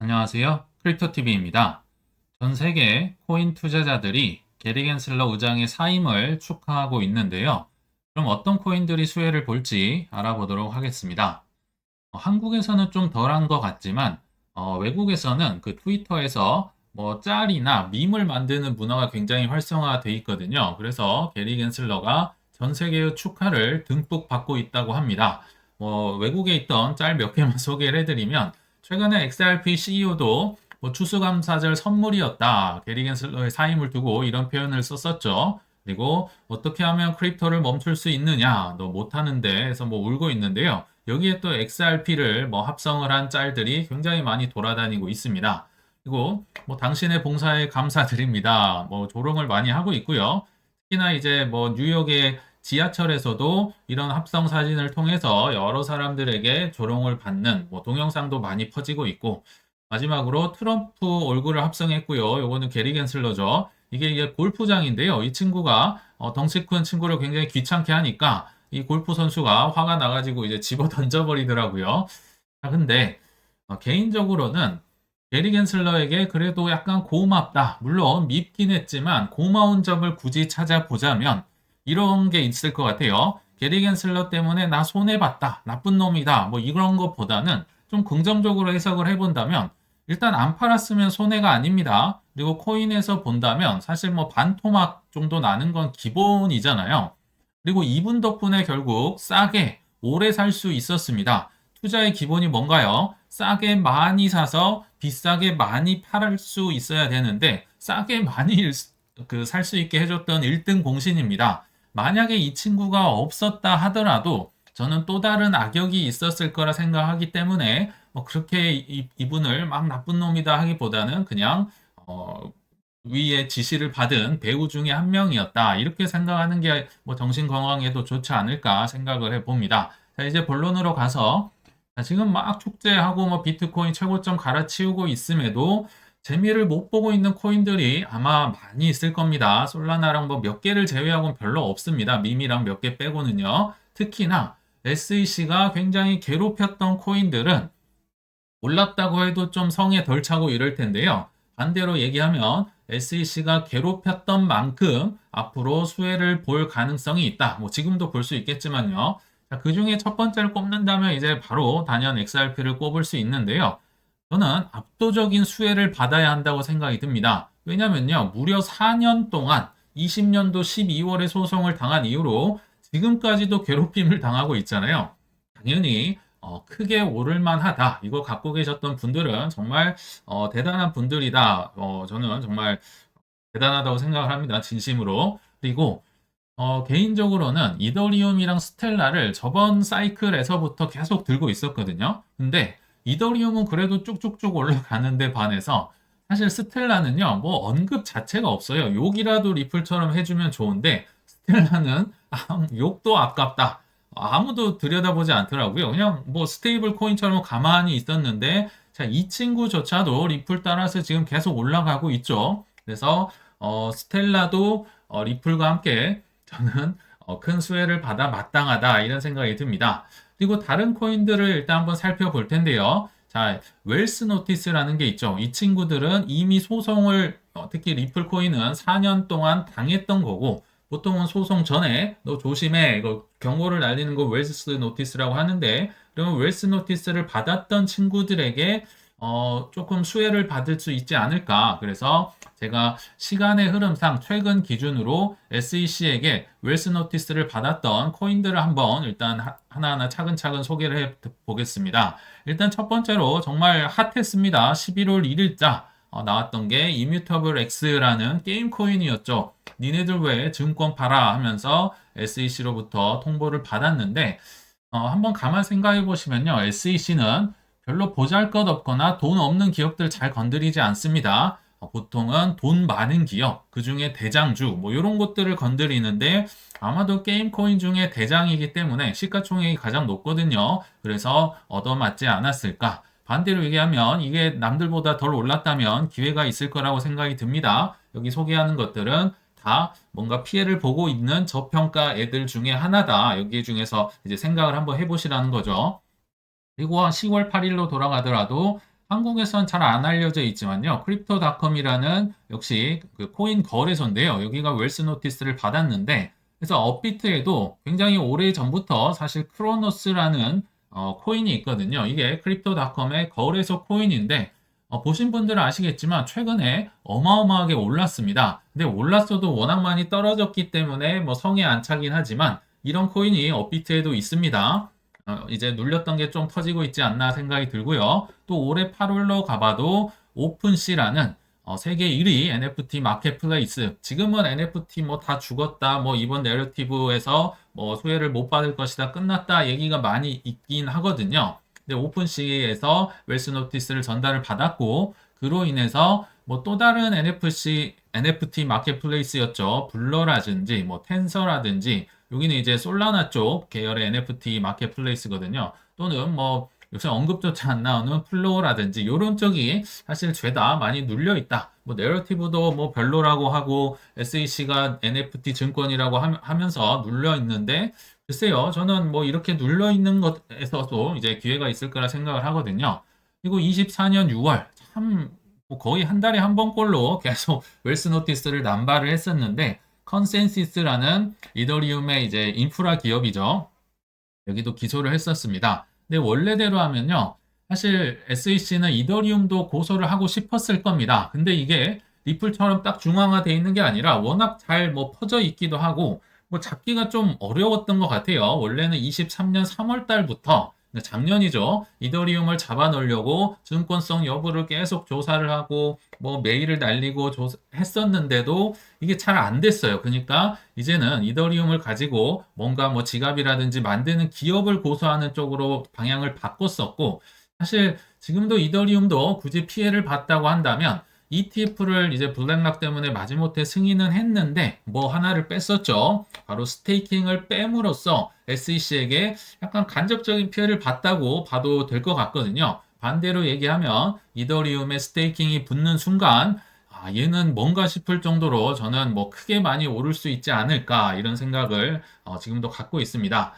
안녕하세요. 크립토TV입니다. 전 세계 코인 투자자들이 게리 겐슬러 의장의 사임을 축하하고 있는데요. 그럼 어떤 코인들이 수혜를 볼지 알아보도록 하겠습니다. 한국에서는 좀 덜한 것 같지만 외국에서는 그 트위터에서 뭐 짤이나 밈을 만드는 문화가 굉장히 활성화돼 있거든요. 그래서 게리 겐슬러가 전 세계의 축하를 듬뿍 받고 있다고 합니다. 외국에 있던 짤 몇 개만 소개를 해드리면 최근에 XRP CEO도 추수감사절 선물이었다. 게리 겐슬러의 사임을 두고 이런 표현을 썼었죠. 그리고 어떻게 하면 크립토를 멈출 수 있느냐? 너 못하는데 해서 울고 있는데요. 여기에 또 XRP를 합성을 한 짤들이 굉장히 많이 돌아다니고 있습니다. 그리고 당신의 봉사에 감사드립니다. 조롱을 많이 하고 있고요. 특히나 이제 뉴욕의 지하철에서도 이런 합성 사진을 통해서 여러 사람들에게 조롱을 받는 동영상도 많이 퍼지고 있고, 마지막으로 트럼프 얼굴을 합성했고요. 요거는 게리 겐슬러죠. 이게 골프장인데요. 이 친구가 덩치 큰 친구를 굉장히 귀찮게 하니까 이 골프 선수가 화가 나가지고 이제 집어 던져버리더라고요. 근데 개인적으로는 게리 겐슬러에게 그래도 약간 고맙다. 물론 밉긴 했지만 고마운 점을 굳이 찾아보자면 이런 게 있을 것 같아요. 게리 겐슬러 때문에 나 손해봤다. 나쁜 놈이다. 이런 것보다는 좀 긍정적으로 해석을 해본다면 일단 안 팔았으면 손해가 아닙니다. 그리고 코인에서 본다면 사실 반토막 정도 나는 건 기본이잖아요. 그리고 이분 덕분에 결국 싸게 오래 살 수 있었습니다. 투자의 기본이 뭔가요? 싸게 많이 사서 비싸게 많이 팔 수 있어야 되는데 싸게 많이 살 수 있게 해줬던 1등 공신입니다. 만약에 이 친구가 없었다 하더라도 저는 또 다른 악역이 있었을 거라 생각하기 때문에 그렇게 이분을 막 나쁜 놈이다 하기보다는 그냥 위에 지시를 받은 배우 중에 한 명이었다. 이렇게 생각하는 게 정신 건강에도 좋지 않을까 생각을 해봅니다. 자, 이제 본론으로 가서 자, 지금 막 축제하고 비트코인 최고점 갈아치우고 있음에도 재미를 못 보고 있는 코인들이 아마 많이 있을 겁니다. 솔라나랑 몇 개를 제외하고는 별로 없습니다. 밈이랑 몇 개 빼고는요. 특히나 SEC가 굉장히 괴롭혔던 코인들은 올랐다고 해도 좀 성에 덜 차고 이럴 텐데요. 반대로 얘기하면 SEC가 괴롭혔던 만큼 앞으로 수혜를 볼 가능성이 있다. 지금도 볼 수 있겠지만요. 그 중에 첫 번째를 꼽는다면 이제 바로 단연 XRP를 꼽을 수 있는데요. 저는 압도적인 수혜를 받아야 한다고 생각이 듭니다. 왜냐면요. 무려 4년 동안 20년도 12월에 소송을 당한 이후로 지금까지도 괴롭힘을 당하고 있잖아요. 당연히 크게 오를 만하다. 이거 갖고 계셨던 분들은 정말 대단한 분들이다. 저는 정말 대단하다고 생각을 합니다. 진심으로. 그리고 개인적으로는 이더리움이랑 스텔라를 저번 사이클에서부터 계속 들고 있었거든요. 근데 이더리움은 그래도 쭉쭉쭉 올라가는데 반해서 사실 스텔라는요, 언급 자체가 없어요. 욕이라도 리플처럼 해주면 좋은데 스텔라는 욕도 아깝다. 아무도 들여다보지 않더라고요. 그냥 스테이블 코인처럼 가만히 있었는데 자, 이 친구조차도 리플 따라서 지금 계속 올라가고 있죠. 그래서 스텔라도 리플과 함께 저는 큰 수혜를 받아 마땅하다 이런 생각이 듭니다. 그리고 다른 코인들을 일단 한번 살펴볼 텐데요. 자, 웰스 노티스라는 게 있죠. 이 친구들은 이미 소송을 특히 리플 코인은 4년 동안 당했던 거고 보통은 소송 전에 너 조심해 이거 경고를 날리는 거 웰스 노티스라고 하는데 그러면 웰스 노티스를 받았던 친구들에게 조금 수혜를 받을 수 있지 않을까. 그래서 제가 시간의 흐름상 최근 기준으로 SEC에게 웰스 노티스를 받았던 코인들을 한번 일단 하나하나 차근차근 소개를 해 보겠습니다. 일단 첫 번째로 정말 핫했습니다. 11월 1일자 나왔던 게 이뮤터블 X라는 게임 코인이었죠. 니네들 왜 증권 팔아 하면서 SEC로부터 통보를 받았는데 한번 가만 생각해 보시면요. SEC는 별로 보잘것없거나 돈 없는 기업들 잘 건드리지 않습니다. 보통은 돈 많은 기업, 그 중에 대장주, 이런 것들을 건드리는데 아마도 게임 코인 중에 대장이기 때문에 시가총액이 가장 높거든요. 그래서 얻어맞지 않았을까. 반대로 얘기하면 이게 남들보다 덜 올랐다면 기회가 있을 거라고 생각이 듭니다. 여기 소개하는 것들은 다 뭔가 피해를 보고 있는 저평가 애들 중에 하나다. 여기 중에서 이제 생각을 한번 해보시라는 거죠. 그리고 10월 8일로 돌아가더라도 한국에선 잘 안 알려져 있지만요. 크립토닷컴이라는 역시 그 코인 거래소인데요. 여기가 웰스 노티스를 받았는데, 그래서 업비트에도 굉장히 오래 전부터 사실 크로노스라는 코인이 있거든요. 이게 크립토닷컴의 거래소 코인인데, 보신 분들은 아시겠지만 최근에 어마어마하게 올랐습니다. 근데 올랐어도 워낙 많이 떨어졌기 때문에 뭐 성에 안 차긴 하지만 이런 코인이 업비트에도 있습니다. 이제 눌렸던 게 좀 터지고 있지 않나 생각이 들고요. 또 올해 8월로 가봐도 오픈시라는 세계 1위 NFT 마켓플레이스. 지금은 NFT 뭐 다 죽었다. 뭐 이번 내러티브에서 뭐 수혜를 못 받을 것이다. 끝났다. 얘기가 많이 있긴 하거든요. 근데 오픈시에서 웰스 노티스를 전달을 받았고 그로 인해서 뭐 또 다른 NFT 마켓플레이스였죠. 블러라든지 뭐 텐서라든지 여기는 이제 솔라나 쪽 계열의 NFT 마켓플레이스거든요. 또는 뭐 요새 언급조차 안 나오는 플로우라든지 이런 쪽이 사실 죄다 많이 눌려 있다. 뭐 내러티브도 뭐 별로라고 하고 SEC가 NFT 증권이라고 하면서 눌려 있는데 글쎄요. 저는 뭐 이렇게 눌러 있는 것에서도 이제 기회가 있을 거라 생각을 하거든요. 그리고 24년 6월 참뭐 거의 한 달에 한 번꼴로 계속 웰스 노티스를 남발을 했었는데 컨센시스라는 이더리움의 이제 인프라 기업이죠. 여기도 기소를 했었습니다. 근데 원래대로 하면요. 사실 SEC는 이더리움도 고소를 하고 싶었을 겁니다. 근데 이게 리플처럼 딱 중앙화되어 있는 게 아니라 워낙 잘 뭐 퍼져 있기도 하고 뭐 잡기가 좀 어려웠던 것 같아요. 원래는 23년 3월 달부터 작년이죠. 이더리움을 잡아놓으려고 증권성 여부를 계속 조사를 하고 뭐 메일을 날리고 했었는데도 이게 잘 안 됐어요. 그러니까 이제는 이더리움을 가지고 뭔가 뭐 지갑이라든지 만드는 기업을 고소하는 쪽으로 방향을 바꿨었고 사실 지금도 이더리움도 굳이 피해를 봤다고 한다면 ETF를 이제 블랙락 때문에 마지못해 승인은 했는데 뭐 하나를 뺐었죠. 바로 스테이킹을 뺨으로써 SEC에게 약간 간접적인 피해를 봤다고 봐도 될 것 같거든요. 반대로 얘기하면 이더리움의 스테이킹이 붙는 순간 얘는 뭔가 싶을 정도로 저는 뭐 크게 많이 오를 수 있지 않을까 이런 생각을 지금도 갖고 있습니다.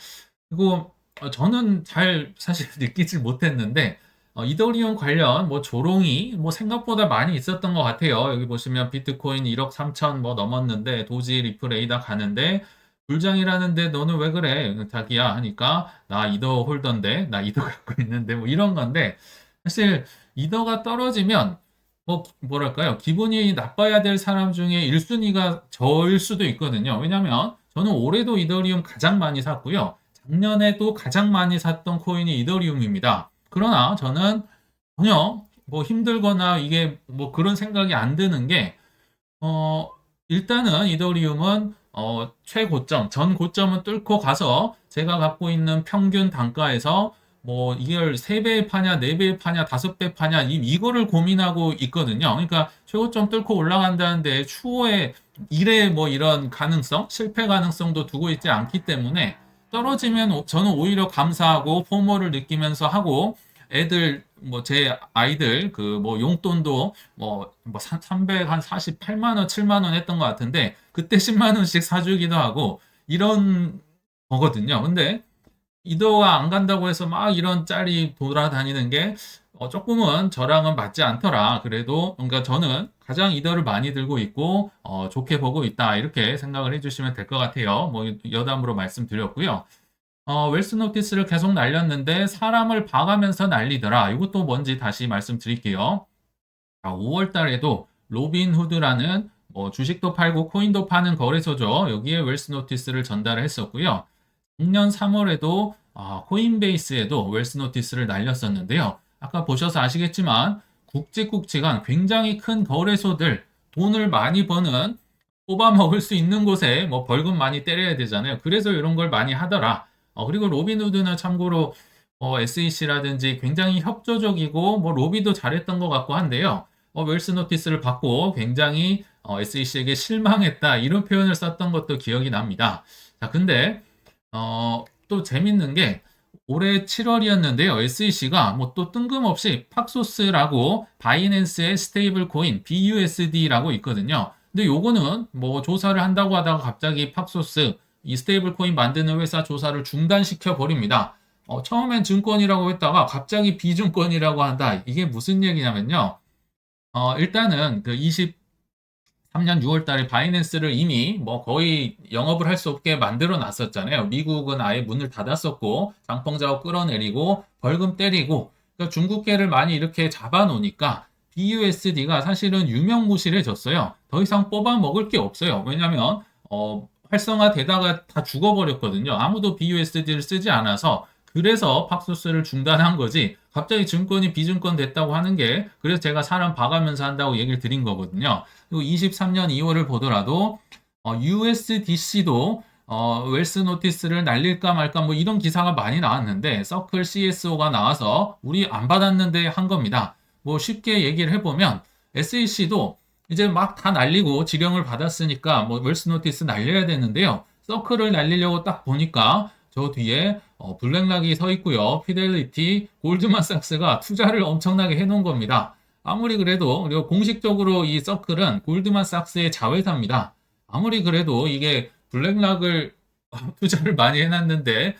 그리고 저는 잘 사실 느끼지 못했는데 이더리움 관련 뭐 조롱이 뭐 생각보다 많이 있었던 것 같아요. 여기 보시면 비트코인 1억 3천 뭐 넘었는데 도지 리플 에이다 가는데 불장이라는데 너는 왜 그래? 자기야 하니까 나 이더 홀더인데 나 이더 갖고 있는데 뭐 이런 건데 사실 이더가 떨어지면 뭐랄까요? 기분이 나빠야 될 사람 중에 1순위가 저일 수도 있거든요. 왜냐면 저는 올해도 이더리움 가장 많이 샀고요. 작년에도 가장 많이 샀던 코인이 이더리움입니다. 그러나 저는 전혀 뭐 힘들거나 이게 뭐 그런 생각이 안 드는 게, 일단은 이더리움은 최고점, 전 고점은 뚫고 가서 제가 갖고 있는 평균 단가에서 뭐 이걸 3배 파냐, 4배 파냐, 5배 파냐 이거를 고민하고 있거든요. 그러니까 최고점 뚫고 올라간다는데 추후에 일에 뭐 이런 가능성, 실패 가능성도 두고 있지 않기 때문에 떨어지면 저는 오히려 감사하고 포모를 느끼면서 하고 애들 뭐 제 아이들 그 뭐 용돈도 뭐 348만 원, 7만 원 했던 것 같은데 그때 10만 원씩 사주기도 하고 이런 거거든요. 근데 이더가 안 간다고 해서 막 이런 짤이 돌아다니는 게 조금은 저랑은 맞지 않더라. 그래도 그러니까 저는 가장 이더를 많이 들고 있고 좋게 보고 있다. 이렇게 생각을 해주시면 될 것 같아요. 뭐 여담으로 말씀드렸고요. 웰스 노티스를 계속 날렸는데 사람을 봐가면서 날리더라. 이것도 뭔지 다시 말씀드릴게요. 5월 달에도 로빈후드라는 뭐 주식도 팔고 코인도 파는 거래소죠. 여기에 웰스 노티스를 전달을 했었고요. 작년 3월에도 코인베이스에도 웰스 노티스를 날렸었는데요. 아까 보셔서 아시겠지만 굵직굵직한 굉장히 큰 거래소들 돈을 많이 버는 뽑아 먹을 수 있는 곳에 뭐 벌금 많이 때려야 되잖아요. 그래서 이런 걸 많이 하더라. 그리고 로빈후드는 참고로 SEC라든지 굉장히 협조적이고 뭐 로비도 잘했던 것 같고 한데요. 웰스 노티스를 받고 굉장히 SEC에게 실망했다 이런 표현을 썼던 것도 기억이 납니다. 자, 근데 또 재밌는 게 올해 7월이었는데요. SEC가 뭐 또 뜬금없이 팍소스라고 바이낸스의 스테이블 코인 BUSD라고 있거든요. 근데 요거는 뭐 조사를 한다고 하다가 갑자기 팍소스 이 스테이블 코인 만드는 회사 조사를 중단시켜 버립니다. 처음엔 증권이라고 했다가 갑자기 비증권이라고 한다. 이게 무슨 얘기냐면요. 일단은 그 23년 6월 달에 바이낸스를 이미 뭐 거의 영업을 할 수 없게 만들어 놨었잖아요. 미국은 아예 문을 닫았었고, 장펑 작업 끌어내리고, 벌금 때리고, 그러니까 중국계를 많이 이렇게 잡아놓으니까 BUSD가 사실은 유명무실해졌어요. 더 이상 뽑아 먹을 게 없어요. 왜냐면, 활성화되다가 다 죽어버렸거든요. 아무도 BUSD를 쓰지 않아서 그래서 팍소스를 중단한 거지. 갑자기 증권이 비증권 됐다고 하는 게 그래서 제가 사람 봐가면서 한다고 얘기를 드린 거거든요. 그리고 23년 2월을 보더라도 USDC도 웰스 노티스를 날릴까 말까 뭐 이런 기사가 많이 나왔는데 서클 CSO가 나와서 우리 안 받았는데 한 겁니다. 뭐 쉽게 얘기를 해보면 SEC도 이제 막 다 날리고 지령을 받았으니까 뭐 웰스 노티스 날려야 되는데요. 서클을 날리려고 딱 보니까 저 뒤에 블랙락이 서 있고요. 피델리티, 골드만삭스가 투자를 엄청나게 해놓은 겁니다. 아무리 그래도 그리고 공식적으로 이 서클은 골드만삭스의 자회사입니다. 아무리 그래도 이게 블랙락을 투자를 많이 해놨는데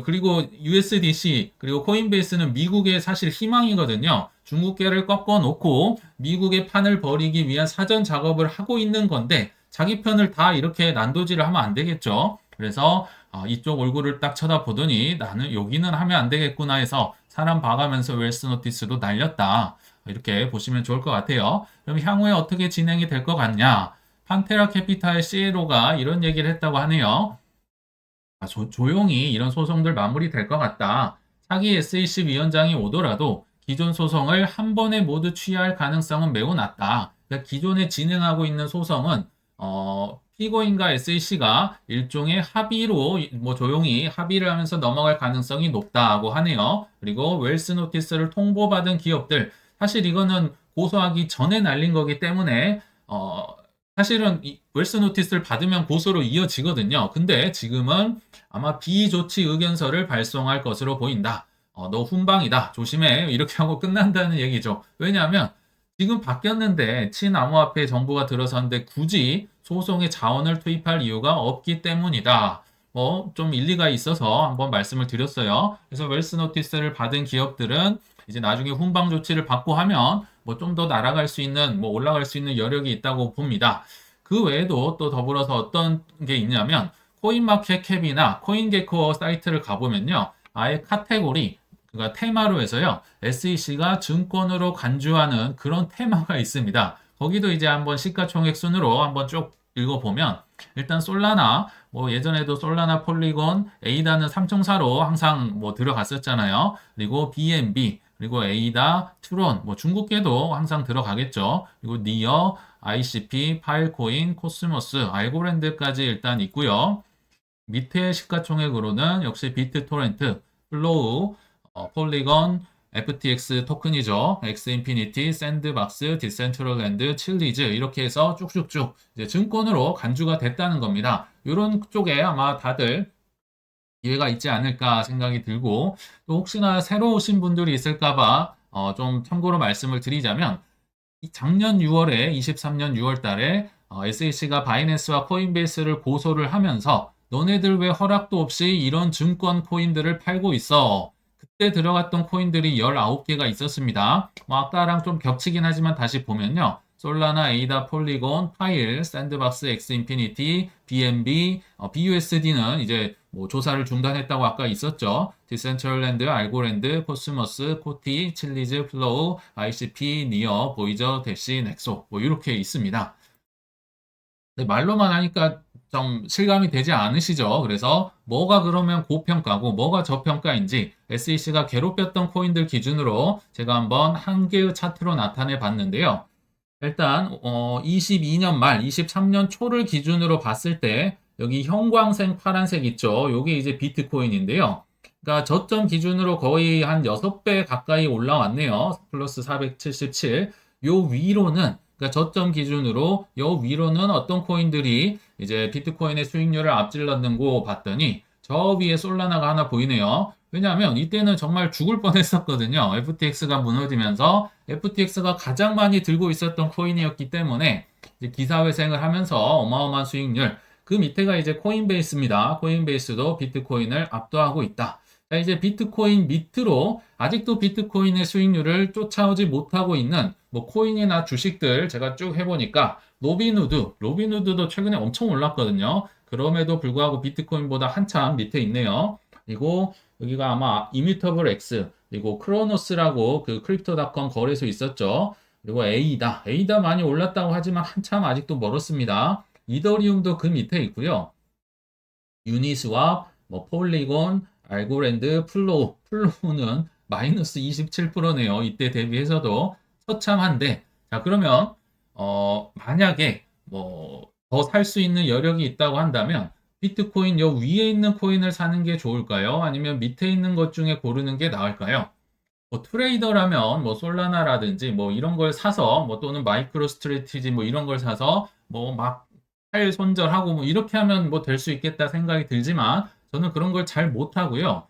그리고 USDC 그리고 코인베이스는 미국의 사실 희망이거든요. 중국계를 꺾어 놓고 미국의 판을 벌이기 위한 사전 작업을 하고 있는 건데 자기 편을 다 이렇게 난도질을 하면 안 되겠죠. 그래서 이쪽 얼굴을 딱 쳐다보더니 나는 여기는 하면 안 되겠구나 해서 사람 봐가면서 웰스 노티스도 날렸다. 이렇게 보시면 좋을 것 같아요. 그럼 향후에 어떻게 진행이 될 것 같냐? 판테라 캐피탈 CLO가 이런 얘기를 했다고 하네요. 조용히 이런 소송들 마무리될 것 같다. 차기 SEC 위원장이 오더라도 기존 소송을 한 번에 모두 취하할 가능성은 매우 낮다. 그러니까 기존에 진행하고 있는 소송은 피고인과 SEC가 일종의 합의로 뭐 조용히 합의를 하면서 넘어갈 가능성이 높다고 하네요. 그리고 웰스 노티스를 통보받은 기업들 사실 이거는 고소하기 전에 날린 거기 때문에 사실은 이 웰스 노티스를 받으면 고소로 이어지거든요. 근데 지금은 아마 비조치 의견서를 발송할 것으로 보인다. 너 훈방이다. 조심해. 이렇게 하고 끝난다는 얘기죠. 왜냐하면 지금 바뀌었는데 친암호화폐 정부가 들어섰는데 굳이 소송에 자원을 투입할 이유가 없기 때문이다. 좀 일리가 있어서 한번 말씀을 드렸어요. 그래서 웰스 노티스를 받은 기업들은 이제 나중에 훈방 조치를 받고 하면 뭐 좀 더 날아갈 수 있는 뭐 올라갈 수 있는 여력이 있다고 봅니다. 그 외에도 또 더불어서 어떤 게 있냐면 코인마켓캡이나 코인게코 사이트를 가보면요. 아예 카테고리 그러니까 테마로 해서요. SEC가 증권으로 간주하는 그런 테마가 있습니다. 거기도 이제 한번 시가총액 순으로 한번 쭉 읽어보면 일단 솔라나 뭐 예전에도 솔라나 폴리곤 에이다는 삼총사로 항상 뭐 들어갔었잖아요. 그리고 BNB 그리고 에이다 트론 뭐 중국계도 항상 들어가겠죠. 그리고 니어 ICP 파일코인 코스모스 알고랜드까지 일단 있고요. 밑에 시가총액으로는 역시 비트토렌트 플로우 폴리건, FTX 토큰이죠. 엑스인피니티, 샌드박스, 디센트럴랜드, 칠리즈 이렇게 해서 쭉쭉쭉 이제 증권으로 간주가 됐다는 겁니다. 이런 쪽에 아마 다들 기회가 있지 않을까 생각이 들고 또 혹시나 새로 오신 분들이 있을까봐 좀 참고로 말씀을 드리자면 작년 6월에 23년 6월 달에 SEC가 바이낸스와 코인베이스를 고소를 하면서 너네들 왜 허락도 없이 이런 증권 코인들을 팔고 있어? 그때 들어갔던 코인들이 19개가 있었습니다. 뭐 아까랑 좀 겹치긴 하지만 다시 보면요. 솔라나, 에이다, 폴리곤, 파일, 샌드박스, 엑스인피니티, BNB, BUSD는 이제 뭐 조사를 중단했다고 아까 있었죠. 디센트럴랜드, 알고랜드, 코스모스, 코티, 칠리즈, 플로우, ICP, 니어, 보이저, 대시, 넥소 뭐 이렇게 있습니다. 말로만 하니까 좀 실감이 되지 않으시죠? 그래서 뭐가 그러면 고평가고 뭐가 저평가인지 SEC가 괴롭혔던 코인들 기준으로 제가 한번 한 개의 차트로 나타내 봤는데요. 일단 22년 말 23년 초를 기준으로 봤을 때 여기 형광색 파란색 있죠. 요게 이제 비트코인인데요. 그러니까 저점 기준으로 거의 한 6배 가까이 올라왔네요. 플러스 477. 요 위로는 그러니까 저점 기준으로 요 위로는 어떤 코인들이 이제 비트코인의 수익률을 앞질렀는고 봤더니 저 위에 솔라나가 하나 보이네요. 왜냐하면 이때는 정말 죽을 뻔했었거든요. FTX가 무너지면서 FTX가 가장 많이 들고 있었던 코인이었기 때문에 이제 기사회생을 하면서 어마어마한 수익률. 그 밑에가 이제 코인베이스입니다. 코인베이스도 비트코인을 압도하고 있다. 자, 이제 비트코인 밑으로 아직도 비트코인의 수익률을 쫓아오지 못하고 있는 뭐 코인이나 주식들 제가 쭉 해보니까 로빈후드도 최근에 엄청 올랐거든요. 그럼에도 불구하고 비트코인보다 한참 밑에 있네요. 그리고 여기가 아마 이뮤터블 X, 그리고 크로노스라고 그 크립토닷컴 거래소 있었죠. 그리고 에이다 많이 올랐다고 하지만 한참 아직도 멀었습니다. 이더리움도 그 밑에 있고요. 유니스왑, 뭐 폴리곤, 알고랜드, 플로우는 마이너스 27%네요. 이때 대비해서도 처참한데, 자, 그러면 만약에 뭐 더 살 수 있는 여력이 있다고 한다면 비트코인 요 위에 있는 코인을 사는 게 좋을까요? 아니면 밑에 있는 것 중에 고르는 게 나을까요? 뭐 트레이더라면 뭐 솔라나라든지 뭐 이런 걸 사서 뭐 또는 마이크로 스트래티지 뭐 이런 걸 사서 뭐 막 팔 손절하고 뭐 이렇게 하면 뭐 될 수 있겠다 생각이 들지만 저는 그런 걸 잘 못하고요.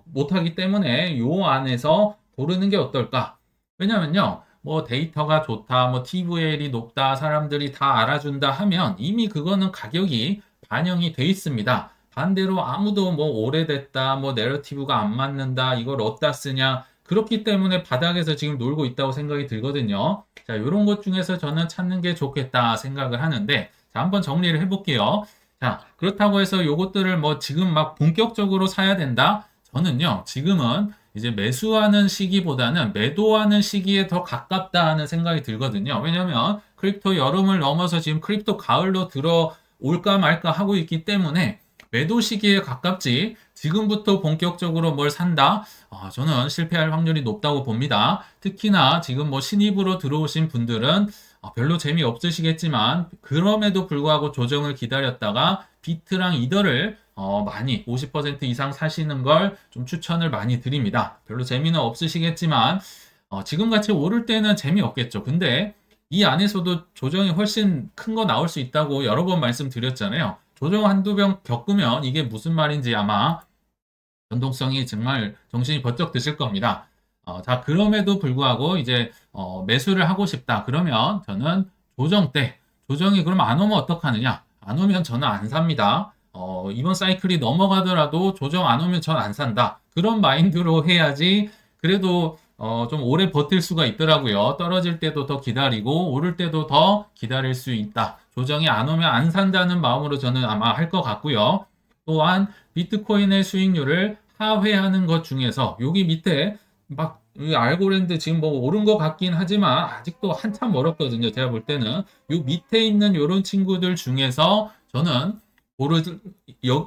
못하기 때문에 요 안에서 고르는 게 어떨까? 왜냐면요. 뭐 데이터가 좋다, 뭐 TVL이 높다, 사람들이 다 알아준다 하면 이미 그거는 가격이 반영이 돼 있습니다. 반대로 아무도 뭐 오래됐다, 뭐 내러티브가 안 맞는다, 이걸 어디다 쓰냐, 그렇기 때문에 바닥에서 지금 놀고 있다고 생각이 들거든요. 자, 이런 것 중에서 저는 찾는 게 좋겠다 생각을 하는데, 자, 한번 정리를 해볼게요. 자, 그렇다고 해서 요것들을 뭐 지금 막 본격적으로 사야 된다? 저는요, 지금은 이제 매수하는 시기보다는 매도하는 시기에 더 가깝다 하는 생각이 들거든요. 왜냐면 크립토 여름을 넘어서 지금 크립토 가을로 들어올까 말까 하고 있기 때문에 매도 시기에 가깝지 지금부터 본격적으로 뭘 산다? 저는 실패할 확률이 높다고 봅니다. 특히나 지금 뭐 신입으로 들어오신 분들은 별로 재미없으시겠지만 그럼에도 불구하고 조정을 기다렸다가 비트랑 이더를 많이 50% 이상 사시는 걸 좀 추천을 많이 드립니다. 별로 재미는 없으시겠지만 지금같이 오를 때는 재미없겠죠. 근데 이 안에서도 조정이 훨씬 큰 거 나올 수 있다고 여러 번 말씀드렸잖아요. 조정 한두 번 겪으면 이게 무슨 말인지 아마 변동성이 정말 정신이 번쩍 드실 겁니다. 자, 그럼에도 불구하고 이제 매수를 하고 싶다. 그러면 저는 조정이 그럼 안 오면 어떡하느냐? 안 오면 저는 안 삽니다. 이번 사이클이 넘어가더라도 조정 안 오면 전 안 산다. 그런 마인드로 해야지 그래도 좀 오래 버틸 수가 있더라고요. 떨어질 때도 더 기다리고 오를 때도 더 기다릴 수 있다. 조정이 안 오면 안 산다는 마음으로 저는 아마 할 것 같고요. 또한 비트코인의 수익률을 하회하는 것 중에서 여기 밑에 막 알고랜드 지금 뭐 오른 것 같긴 하지만 아직도 한참 멀었거든요. 제가 볼 때는 요 밑에 있는 요런 친구들 중에서 저는 고르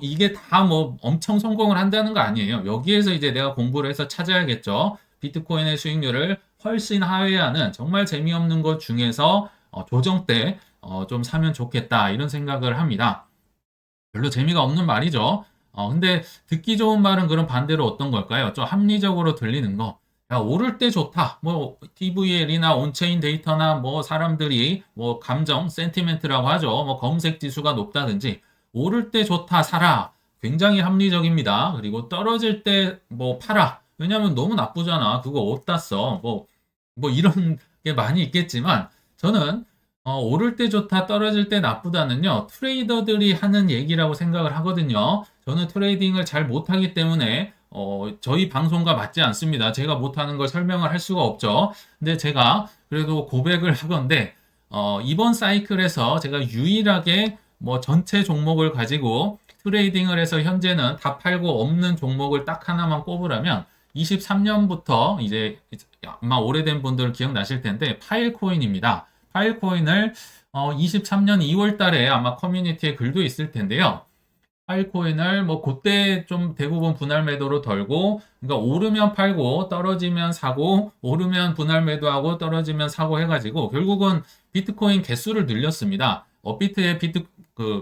이게 다 뭐 엄청 성공을 한다는 거 아니에요. 여기에서 이제 내가 공부를 해서 찾아야겠죠. 비트코인의 수익률을 훨씬 하회하는 정말 재미없는 것 중에서 조정 때 좀 사면 좋겠다 이런 생각을 합니다. 별로 재미가 없는 말이죠. 근데 듣기 좋은 말은 그럼 반대로 어떤 걸까요? 좀 합리적으로 들리는 거. 야, 오를 때 좋다. 뭐 TVL이나 온체인 데이터나 뭐 사람들이 뭐 감정, 센티멘트라고 하죠. 뭐 검색 지수가 높다든지 오를 때 좋다, 사라. 굉장히 합리적입니다. 그리고 떨어질 때 뭐 팔아. 왜냐면 너무 나쁘잖아. 그거 어디다 써. 뭐 이런 게 많이 있겠지만 저는 오를 때 좋다, 떨어질 때 나쁘다는요, 트레이더들이 하는 얘기라고 생각을 하거든요. 저는 트레이딩을 잘 못하기 때문에, 저희 방송과 맞지 않습니다. 제가 못하는 걸 설명을 할 수가 없죠. 근데 제가 그래도 고백을 하건데, 이번 사이클에서 제가 유일하게 뭐 전체 종목을 가지고 트레이딩을 해서 현재는 다 팔고 없는 종목을 딱 하나만 꼽으라면, 23년부터 이제 아마 오래된 분들 기억나실 텐데, 파일코인입니다. 파일코인을 23년 2월 달에 아마 커뮤니티에 글도 있을 텐데요. 파일코인을 뭐 그때 좀 대부분 분할 매도로 덜고 그러니까 오르면 팔고 떨어지면 사고 오르면 분할 매도하고 떨어지면 사고 해가지고 결국은 비트코인 개수를 늘렸습니다. 업비트의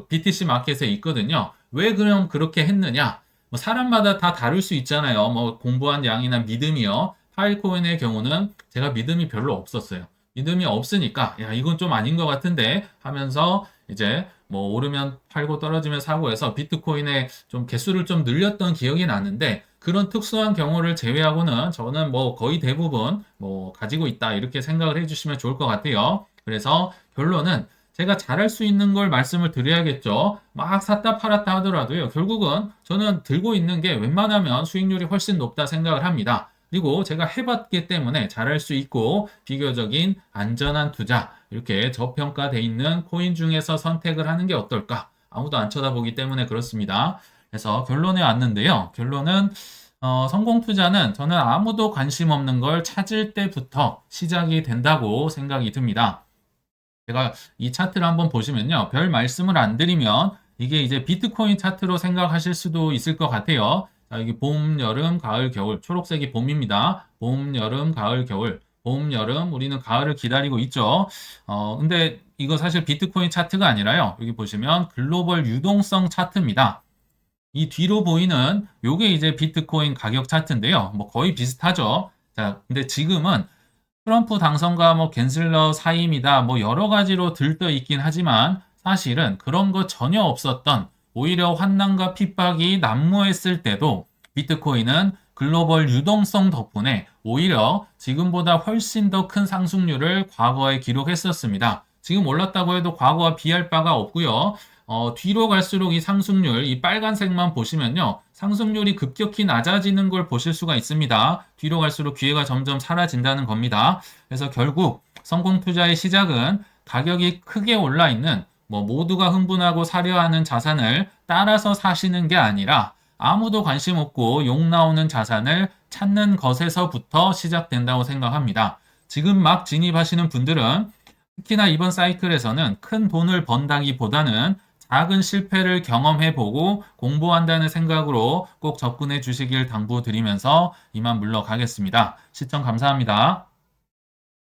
BTC 마켓에 있거든요. 왜 그럼 그렇게 했느냐? 뭐 사람마다 다 다를 수 있잖아요. 뭐 공부한 양이나 믿음이요. 파일코인의 경우는 제가 믿음이 별로 없었어요. 믿음이 없으니까 야 이건 좀 아닌 것 같은데 하면서 이제 뭐 오르면 팔고 떨어지면 사고 해서 비트코인의 좀 개수를 좀 늘렸던 기억이 나는데 그런 특수한 경우를 제외하고는 저는 뭐 거의 대부분 뭐 가지고 있다 이렇게 생각을 해주시면 좋을 것 같아요. 그래서 결론은 제가 잘할 수 있는 걸 말씀을 드려야겠죠. 막 샀다 팔았다 하더라도요. 결국은 저는 들고 있는 게 웬만하면 수익률이 훨씬 높다 생각을 합니다. 그리고 제가 해봤기 때문에 잘할 수 있고 비교적인 안전한 투자, 이렇게 저평가돼 있는 코인 중에서 선택을 하는 게 어떨까? 아무도 안 쳐다보기 때문에 그렇습니다. 그래서 결론에 왔는데요. 결론은 성공 투자는 저는 아무도 관심 없는 걸 찾을 때부터 시작이 된다고 생각이 듭니다. 제가 이 차트를 한번 보시면요. 별 말씀을 안 드리면 이게 이제 비트코인 차트로 생각하실 수도 있을 것 같아요. 자, 여기 봄, 여름, 가을, 겨울. 초록색이 봄입니다. 봄, 여름, 가을, 겨울. 봄, 여름, 우리는 가을을 기다리고 있죠. 근데 이거 사실 비트코인 차트가 아니라요. 여기 보시면 글로벌 유동성 차트입니다. 이 뒤로 보이는 요게 이제 비트코인 가격 차트인데요. 뭐 거의 비슷하죠. 자, 근데 지금은 트럼프 당선과 뭐 겐슬러 사임이다 뭐 여러 가지로 들떠 있긴 하지만 사실은 그런 거 전혀 없었던 오히려 환난과 핍박이 난무했을 때도 비트코인은 글로벌 유동성 덕분에 오히려 지금보다 훨씬 더 큰 상승률을 과거에 기록했었습니다. 지금 올랐다고 해도 과거와 비할 바가 없고요. 뒤로 갈수록 이 상승률, 이 빨간색만 보시면요. 상승률이 급격히 낮아지는 걸 보실 수가 있습니다. 뒤로 갈수록 기회가 점점 사라진다는 겁니다. 그래서 결국 성공 투자의 시작은 가격이 크게 올라 있는 뭐 모두가 흥분하고 사려 하는 자산을 따라서 사시는 게 아니라 아무도 관심 없고 욕 나오는 자산을 찾는 것에서부터 시작된다고 생각합니다. 지금 막 진입하시는 분들은 특히나 이번 사이클에서는 큰 돈을 번다기보다는 작은 실패를 경험해보고 공부한다는 생각으로 꼭 접근해 주시길 당부드리면서 이만 물러가겠습니다. 시청 감사합니다.